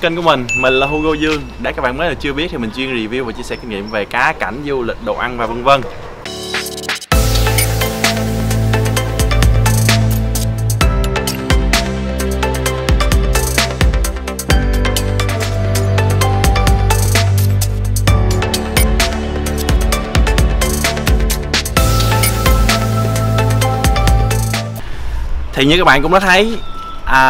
Kênh của mình là Hugo Dương. Để các bạn mới là chưa biết thì mình chuyên review và chia sẻ kinh nghiệm về cá cảnh, du lịch, đồ ăn và vân vân. Thì như các bạn cũng đã thấy,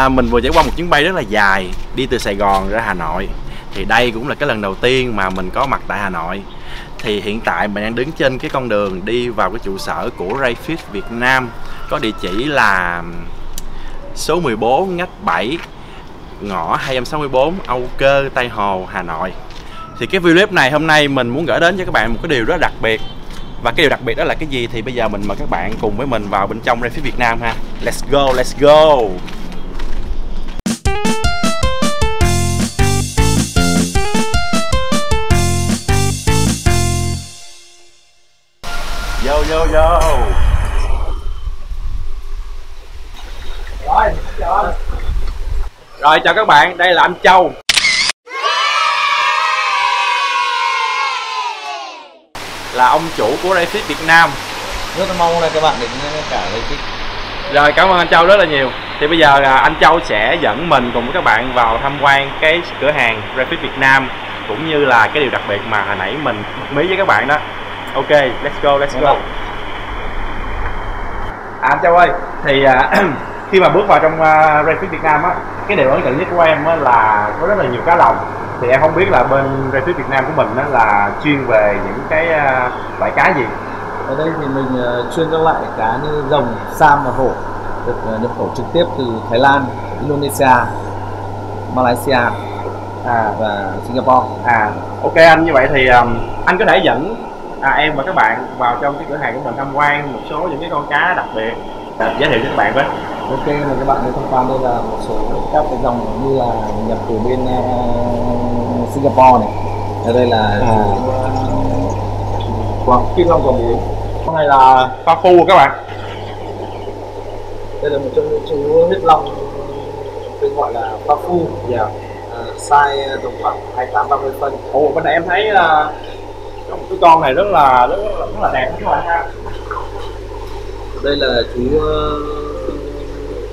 mình vừa trải qua một chuyến bay rất là dài đi từ Sài Gòn ra Hà Nội. Thì đây cũng là cái lần đầu tiên mà mình có mặt tại Hà Nội. Thì hiện tại mình đang đứng trên cái con đường đi vào cái trụ sở của Ray Fish Việt Nam, có địa chỉ là số 14 ngách 7 ngõ 264 Âu Cơ, Tây Hồ, Hà Nội. Thì cái video clip này hôm nay mình muốn gửi đến cho các bạn một cái điều rất đặc biệt. Và cái điều đặc biệt đó là cái gì thì bây giờ mình mời các bạn cùng với mình vào bên trong Ray Fish Việt Nam ha. Let's go, let's go. Vô vô vô. Rồi chào các bạn, đây là anh Châu. Là ông chủ của Ray Fish Việt Nam. Rất là mong là các bạn đến cả Ray Fish. Rồi cảm ơn anh Châu rất là nhiều. Thì bây giờ anh Châu sẽ dẫn mình cùng với các bạn vào tham quan cái cửa hàng Ray Fish Việt Nam, cũng như là cái điều đặc biệt mà hồi nãy mình bật mí với các bạn đó. Ok, let's go, let's go. Anh Châu ơi, thì khi mà bước vào trong Ray Fish Việt Nam á, cái điều ấn tượng nhất của em á là có rất là nhiều cá lồng. Thì em không biết là bên Ray Fish Việt Nam của mình á là chuyên về những cái loại cá gì? Ở đây thì mình chuyên các loại cá như rồng, sam và hổ, được nhập khẩu trực tiếp từ Thái Lan, Indonesia, Malaysia và Singapore. Ok anh, như vậy thì anh có thể dẫn em và các bạn vào trong cái cửa hàng của mình tham quan một số những cái con cá đặc biệt, giới thiệu cho các bạn với. Ok, là các bạn đến tham quan đây là một số các cái dòng như là nhập từ bên Singapore này. Ở đây là Kim Long Quảng Bố. Con này là pha phu các bạn. Đây là một trong những chú huyết long tên gọi là pha phu. Size tầm khoảng 28-30 phân. Ồ, bên này em thấy có một cái con này rất là đẹp các bạn ha. Đây là chú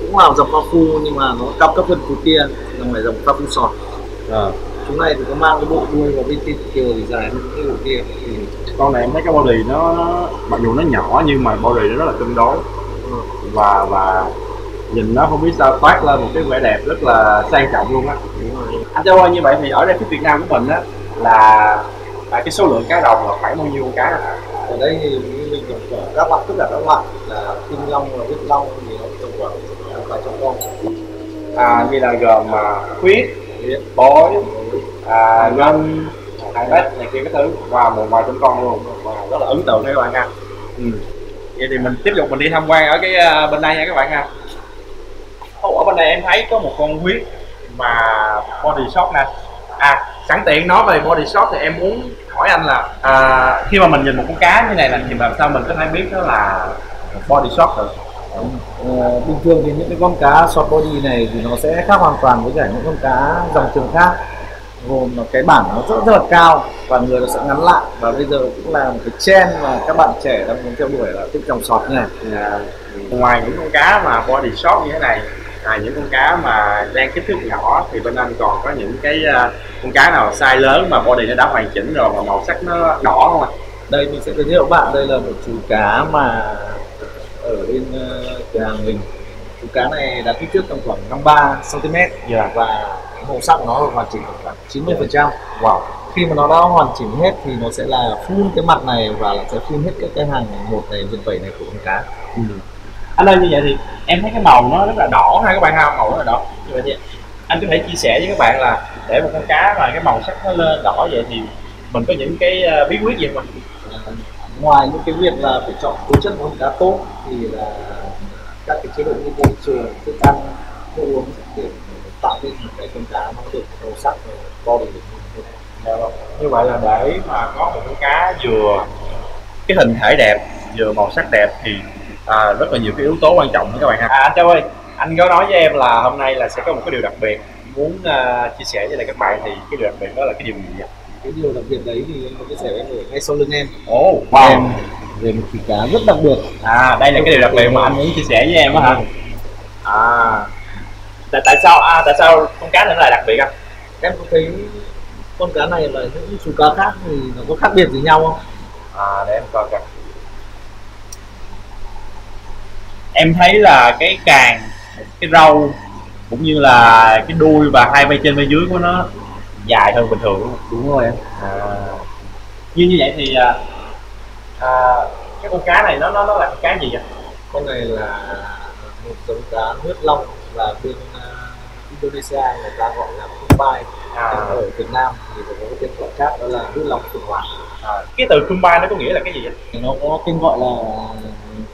cũng là dòng pha phu nhưng mà nó cao cấp hơn chú kia, dòng này dòng pha phu sọt. Chú này thì có mang cái bộ đuôi và bên kia thì dài hơn cái bộ kia. Con này em thấy cái body nó mặc dù nó nhỏ nhưng mà body nó rất là cân đối. Và nhìn nó không biết sao toát lên một cái vẻ đẹp rất là sang trọng luôn á. Anh Châu ơi, như vậy thì ở Ray Fish Việt Nam của mình á là cái số lượng cá đồng là khoảng bao nhiêu con cá? Ở đây thì mình tổng cộng các loại, tất cả các loại là kim long và huyết long thì nó tổng khoảng vài trăm con. Như là gồm khuyết, bói, ngân, hai bét này kia cái thứ, và một vài trăm con luôn, rất là ấn tượng đấy các bạn ha. Vậy thì mình tiếp tục mình đi tham quan ở cái bên đây nha các bạn ha. Ở bên đây em thấy có một con huyết mà body shot nè. Sẵn tiện nói về body shot thì em muốn hỏi anh là khi mà mình nhìn một con cá như này là thì làm sao mình có thể biết đó là body shot được? Bình thường thì những cái con cá short body này thì nó sẽ khác hoàn toàn với cả những con cá dòng trường khác, gồm là cái bản nó rất là cao và người nó sẽ ngắn lại, và bây giờ cũng là một cái trend mà các bạn trẻ đang muốn theo đuổi là thích dòng short như này. Ngoài những con cá mà body shot như thế này, những con cá mà đang kích thước nhỏ thì bên anh còn có những cái con cá nào size lớn mà body nó đã hoàn chỉnh rồi mà màu sắc nó đỏ không ạ? Đây mình sẽ giới thiệu các bạn, đây là một chú cá mà ở bên cửa hàng mình. Chú cá này đã kích thước tầm khoảng 53 cm và màu sắc nó hoàn chỉnh khoảng 90%. Khi mà nó đã hoàn chỉnh hết thì nó sẽ là full cái mặt này và là sẽ full hết cái hàng một này, viên vẩy này của con cá. Anh ơi, như vậy thì em thấy cái màu nó rất là đỏ ha các bạn ha, màu rất là đỏ. Như vậy thì anh có thể chia sẻ với các bạn là để một con cá mà cái màu sắc nó lên đỏ vậy thì mình có những cái bí quyết gì không? Ngoài những cái việc là phải chọn tố chất con cá tốt thì là các cái chế độ như môi trường, thức ăn, nước uống để tạo nên một cái con cá nó được màu sắc và body được. Như vậy là để mà có một con cá vừa cái hình thể đẹp vừa màu sắc đẹp thì rất là nhiều cái yếu tố quan trọng các bạn ha. Anh Châu ơi, anh có nói với em là hôm nay là sẽ có một cái điều đặc biệt muốn chia sẻ với lại các bạn thì cái điều đặc biệt đó là cái điều gì vậy? Cái điều đặc biệt đấy thì em có chia sẻ với em ở ngay sau lưng em. Ồ, Em về một chú cá rất đặc biệt. đây là cái điều đặc biệt mà anh muốn chia sẻ với em á hả? Tại sao con cá này nó lại đặc biệt anh? Em có thấy con cá này và những chú cá khác thì nó có khác biệt gì nhau không? Để em coi coi. Em thấy là cái càng, cái râu cũng như là cái đuôi và hai bên trên bên dưới của nó dài hơn bình thường, đúng không? Đúng rồi em. Như vậy thì cái con cá này nó là con cá gì vậy? Con này là một giống cá huyết long, là bên Indonesia người ta gọi là kumbai. Ở Việt Nam thì có cái tên gọi khác đó là huyết long phượng hoàng. Cái từ kumbai nó có nghĩa là cái gì vậy? Nó có tên gọi là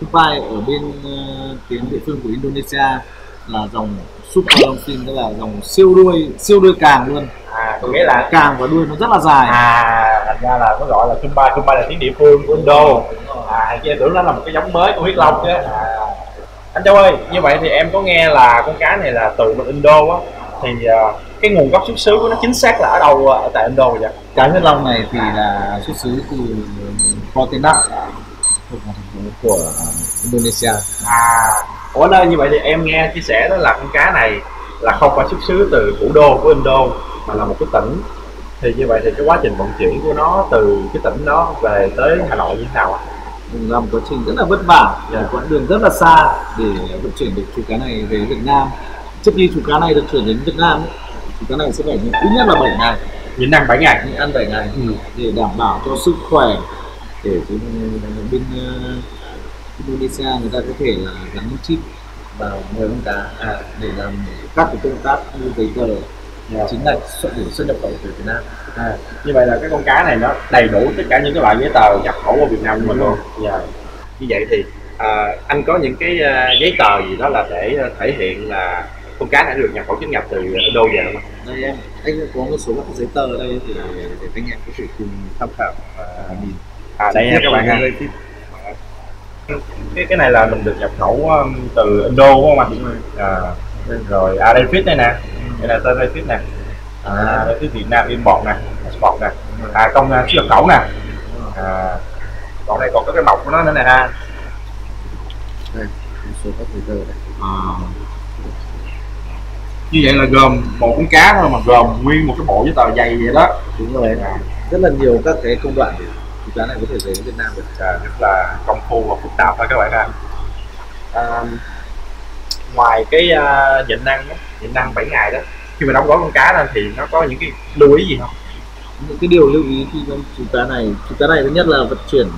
kumbai ở bên tiếng địa phương của Indonesia là dòng super long fin, tức là dòng siêu đuôi càng luôn. Có nghĩa là càng và đuôi nó rất là dài. Thành ra là nó gọi là kumbai là tiếng địa phương của Indo. Em tưởng nó là một cái giống mới của huyết long chứ. Anh Châu ơi, như vậy thì em có nghe là con cá này là từ bên Indo á, thì cái nguồn gốc xuất xứ của nó chính xác là ở đâu ở tại Indo vậy? Cá huyết long này thì là xuất xứ từ Pontianak, thuộc thành phố của Indonesia. Ủa nơi như vậy thì em nghe chia sẻ đó là con cá này là không phải xuất xứ từ thủ đô của Indo mà là một cái tỉnh. Thì như vậy thì cái quá trình vận chuyển của nó từ cái tỉnh đó về tới Hà Nội như thế nào ạ? Là một quá trình rất là vất vả, một quãng đường rất là xa để vận chuyển được chú cá này về Việt Nam. Trước khi chú cá này được chuyển đến Việt Nam, chú cá này sẽ phải ít nhất là 7 ngày. Nhịn ăn 7 ngày? Nhịn ăn 7 ngày để đảm bảo cho sức khỏe, để bên Indonesia người ta có thể là gắn chip vào người con cá để làm các cái công tác như giấy tờ chính ngạch xuất nhập khẩu từ Việt Nam. Như vậy là cái con cá này nó đầy đủ tất cả những cái loại giấy tờ nhập khẩu vào Việt Nam của mình luôn. Như vậy thì anh có những cái giấy tờ gì đó là để thể hiện là con cá này được nhập khẩu chính ngạch từ Indo về không? Đây anh có một số các giấy tờ ở đây thì để anh em có thể cùng tham khảo và nhìn. Đây nha các bạn ha. Cái này là mình được nhập khẩu từ Indo đúng không anh? Rồi đây fit đây nè, đây là tên đây fit nè, đây fit Việt Nam import nè, export nè, công xuất nhập khẩu nè, còn đây còn có cái mộc của nó nữa nè ha. Đây một số các giấy tờ đây. Như vậy là gồm một con cá thôi mà gồm nguyên một cái bộ giấy tờ dày vậy đó. Đúng rồi, rất là nhiều các cái công đoạn để chú cá này có thể về đến Việt Nam được. Rất là công phu và phức tạp thôi các bạn ha. Ngoài cái nhịn ăn 7 ngày đó, khi mà đóng gói con cá lên thì nó có những cái lưu ý gì không? Những cái điều lưu ý khi con chú cá này thứ nhất là vận chuyển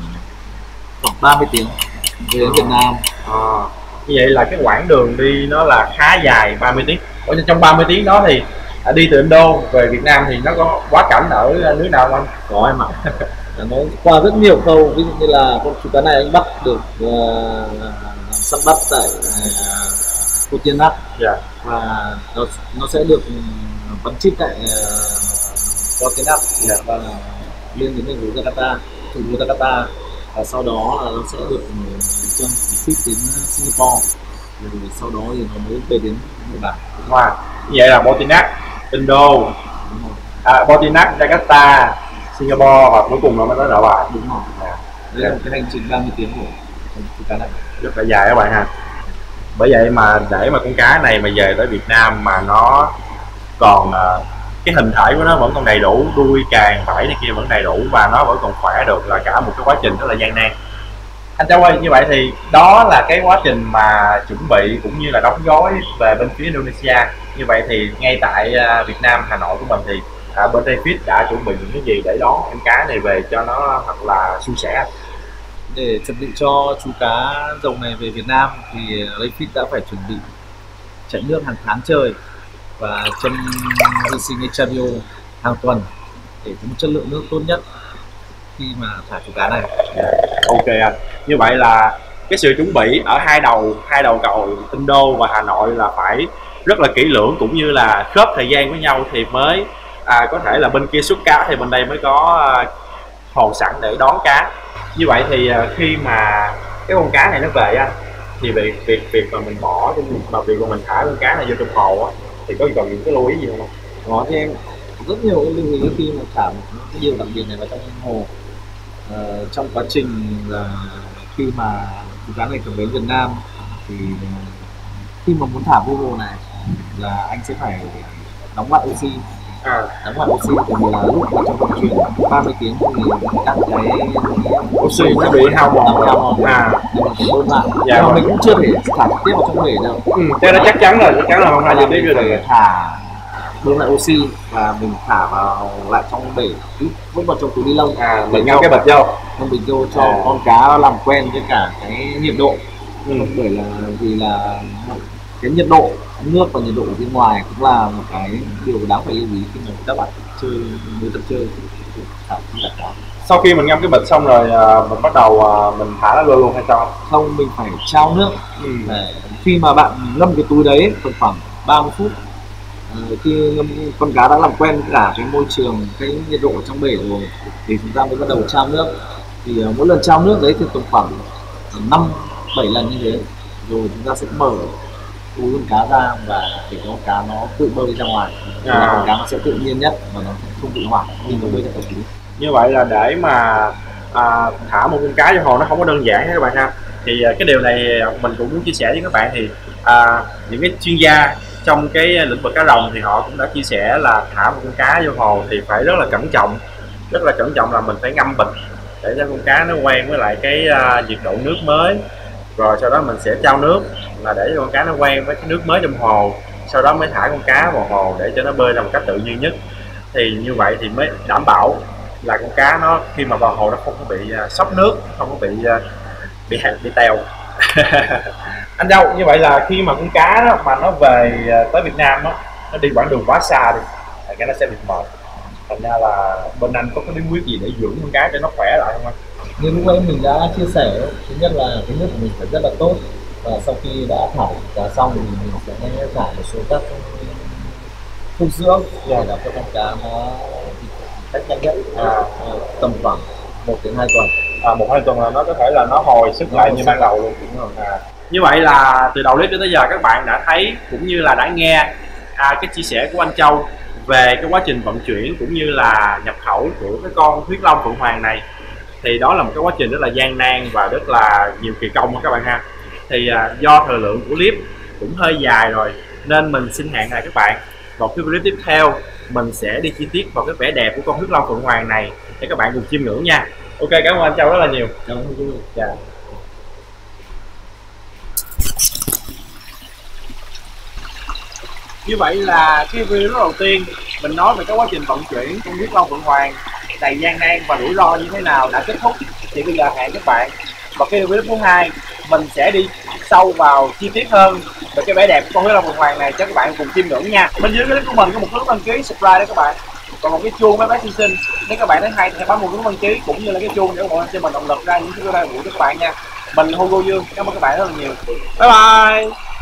khoảng 30 tiếng về đến Việt Nam. Như vậy là cái quãng đường đi nó là khá dài, 30 tiếng. Ở trong 30 tiếng đó thì đi từ Indo về Việt Nam thì nó có quá cảnh ở nước nào không anh? Có em ạ. Nó qua rất nhiều khâu, ví dụ như là con chú cá này anh bắt được săn bắt tại Pontianak, và nó sẽ được bắn chip tại Pontianak và lên đến thành phố Jakarta, và sau đó là nó sẽ được trong ship đến Singapore, rồi sau đó thì nó mới về đến Nhật Bản. Như vậy là Pontianak, Indo, Pontianak, Jakarta, Singapore và cuối cùng nó mới tới Nội Bài. Đúng rồi. Đây là một cái hành trình 30 tiếng của con cá này. Rất là dài các bạn ha. Bởi vậy mà để mà con cá này mà về tới Việt Nam mà nó còn cái hình thể của nó vẫn còn đầy đủ, đuôi càng vảy này kia vẫn đầy đủ và nó vẫn còn khỏe được là cả một cái quá trình rất là gian nan. Anh Châu ơi, như vậy thì đó là cái quá trình mà chuẩn bị cũng như là đóng gói về bên phía Indonesia. Như vậy thì ngay tại Việt Nam, Hà Nội của mình thì bên Rayfish đã chuẩn bị những cái gì để đón con cá này về cho nó thật là suôn sẻ? Để chuẩn bị cho chú cá rồng này về Việt Nam thì Rayfish đã phải chuẩn bị chạy nước hàng tháng trời và chăm vệ sinh HMO hàng tuần để có một chất lượng nước tốt nhất khi mà thả chú cá này. Ok anh, như vậy là cái sự chuẩn bị ở hai đầu cầu Indo và Hà Nội là phải rất là kỹ lưỡng cũng như là khớp thời gian với nhau thì mới có thể là bên kia xuất cá thì bên đây mới có hồ sẵn để đón cá. Như vậy thì khi mà cái con cá này nó về á thì việc mà mình bỏ việc mà mình thả con cá này vô trong hồ á thì có cần những cái lưu ý gì không? Có thì em rất nhiều cái lưu ý khi mà thả một cái điều đặc biệt này vào trong hồ. Trong quá trình là khi mà chú cá này cầm đến Việt Nam thì khi mà muốn thả vô hồ này là anh sẽ phải đóng bặn oxy. Đóng bặn oxy tại vì là lúc mà trong vận chuyển 30 tiếng thì các cái Oxy nó bị hao mòn. nên mình phải bơm lại. Dạ, Nhưng mà vâng. mình cũng chưa thể thả trực tiếp vào trong bể đâu. Cái đó chắc chắn là không ai Là trực tiếp mình được. phải thả bơm lại oxy và mình thả vào lại trong bể, vứt vào trong túi ni lông. Mình ngâm cái bịch vô. Không bình vô cho con cá làm quen với cả cái nhiệt độ. Bởi là vì là cái nhiệt độ nước và nhiệt độ ở bên ngoài cũng là một cái điều đáng phải lưu ý khi mà các bạn chơi mới tập chơi thả không đặt đó. Sau khi mình ngâm cái bịch xong rồi mình bắt đầu mình thả nó vô luôn hay sao? Không, mình phải trao nước. Khi mà bạn ngâm cái túi đấy khoảng 30 phút, khi ngâm, con cá đã làm quen với cả cái môi trường, cái nhiệt độ ở trong bể rồi thì chúng ta mới bắt đầu trao nước. Thì mỗi lần trao nước đấy thì tầm khoảng 5-7 lần như thế rồi chúng ta sẽ mở túi con cá ra và để con cá nó tự bơi ra ngoài. Con cá nó sẽ tự nhiên nhất và nó không bị hoảng khi nó bơi ra khỏi túi. Như vậy là để mà thả một con cá vô hồ nó không có đơn giản các bạn ha. Thì cái điều này mình cũng muốn chia sẻ với các bạn. Thì những cái chuyên gia trong cái lĩnh vực cá rồng thì họ cũng đã chia sẻ là thả một con cá vô hồ thì phải rất là cẩn trọng. Rất là cẩn trọng là mình phải ngâm bịch để cho con cá nó quen với lại cái nhiệt độ nước mới. Rồi sau đó mình sẽ trao nước là để cho con cá nó quen với cái nước mới trong hồ. Sau đó mới thả con cá vào hồ để cho nó bơi ra một cách tự nhiên nhất. Thì như vậy thì mới đảm bảo là con cá nó khi mà vào hồ nó không có bị sốc nước, không có bị tèo. Anh Châu, như vậy là khi mà con cá đó, mà nó về tới Việt Nam đó, nó đi quãng đường quá xa đi, cái nó sẽ bị mệt. Thành ra là bên anh có cái bí quyết gì để dưỡng con cá cho nó khỏe lại không anh? Như lúc ấy mình đã chia sẻ, thứ nhất là cái nước của mình phải rất là tốt, và sau khi đã thả cá xong thì mình sẽ thả một số các thuốc dưỡng để làm cho con cá nó cách nhanh nhất, tầm khoảng 1-2 tuần. 1-2 tuần là nó có thể là nó hồi sức lại như ban đầu luôn. Như vậy là từ đầu clip cho tới giờ các bạn đã thấy cũng như là đã nghe cái chia sẻ của anh Châu về cái quá trình vận chuyển cũng như là nhập khẩu của cái con huyết long phượng hoàng này. Thì đó là một cái quá trình rất là gian nan và rất là nhiều kỳ công các bạn ha. Thì do thời lượng của clip cũng hơi dài rồi nên mình xin hẹn lại các bạn vào cái clip tiếp theo, mình sẽ đi chi tiết vào cái vẻ đẹp của con huyết long phượng hoàng này để các bạn cùng chiêm ngưỡng nha. Ok, cảm ơn anh Châu rất là nhiều. Dạ. Như vậy là cái video đầu tiên mình nói về cái quá trình vận chuyển con huyết long phượng hoàng đầy gian nan và rủi ro như thế nào đã kết thúc. Thì bây giờ hẹn các bạn vào cái video thứ hai, mình sẽ đi sâu vào chi tiết hơn về cái vẻ đẹp của con huyết long phượng hoàng này cho các bạn cùng chiêm ngưỡng nha. Bên dưới cái clip của mình có một nút đăng ký, subscribe đấy các bạn, còn một cái chuông mấy bé xinh xinh. Nếu các bạn thấy hay thì hãy bấm một nút đăng ký cũng như là cái chuông để ủng hộ cho mình động lực ra những video hữu ích cho các bạn nha. Mình Hugo Dương, cảm ơn các bạn rất là nhiều. Bye bye.